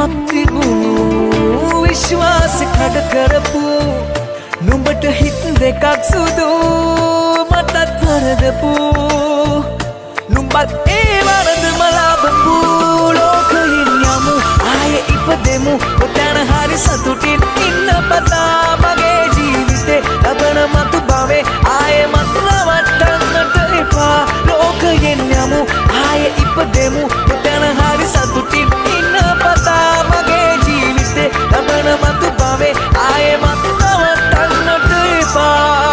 මක් තිබුණු විශ්වාස කඩ කරපු නුඹට හිත් දෙකක් සුදු මටත් වරදපු නුඹත් ඒ වරද මලාපපු ලෝකයෙන් යමු ආයේ ඉපදෙමු ඔතන හරි සතුටින් ඉන්න පතා මගේ ජීවිතේ ලබන මතු භවේ ආයේ මත් නවත්තන්නට එපා ලෝකයෙන් යමු ආයේ ඉපදෙමු ඔතන හරි සතුටින් ඉන්න පතා මගේ ජීවිතේ ලබන මතු භවේ ආයේ මත් නවත්තන්නට එපා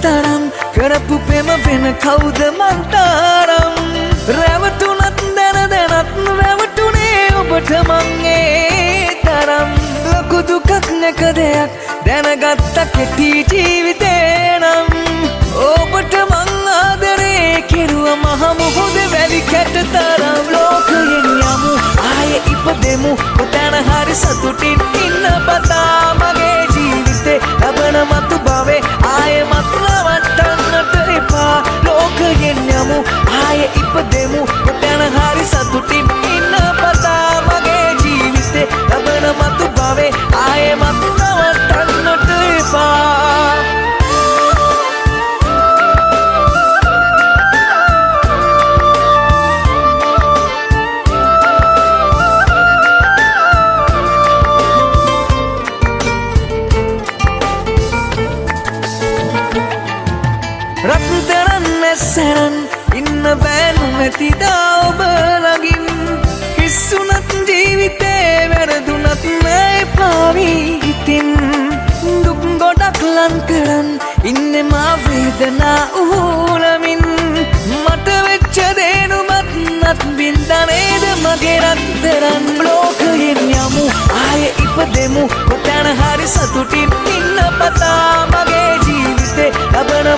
තරම් කරපු පෙම වෙන කවුද මන්තරම් රැවටුනත් දැන දැනත් රැවටුනේ ඔබට මංගේ තරම් ලොකු දුකක් නැක දෙයක් දැනගත්ත කෙටි ජීවිතේ නම් ඔබට මං ආදරේ කෙරුව මහ මුහුද වැලි කැට තරම් ලෝකයෙන් යමු ආයේ ඉපදෙමු ඔතන හරි සතුටින් ඉන්න පතා මගේ ජීවිතේ ලබන මතු භවේ ආයේ මත් නවත්තන්නට එපා ලෝකයෙන් යමු ආයේ ඉපදෙමු ඔතන හරි සතුටින් ඉන්න පතා මගේ ජීවිතේ ලබන මතු භවේ ආයේ මත් නවත්තන්නට එපා රත්තරන් නැසරන් ඉන්න බෑනු මැතිදා ඔබ ළඟින් හිස්සුනත් ජීවිතේ වැරදුනත් නෑ පාවී හිතින් දුක් ගොඩක් ලං කරන් ඉන්නේ මා වේදනා උහුලමින් මට වෙච්ච දේනුමත් නත් බින්දනේද මගේ රත්තරන් ලෝකයෙන් යමු ආයේ ඉපදෙමු ඔතන හරි සතුටින් ඉන්න පතා මගේ ජීවිතේ ලබන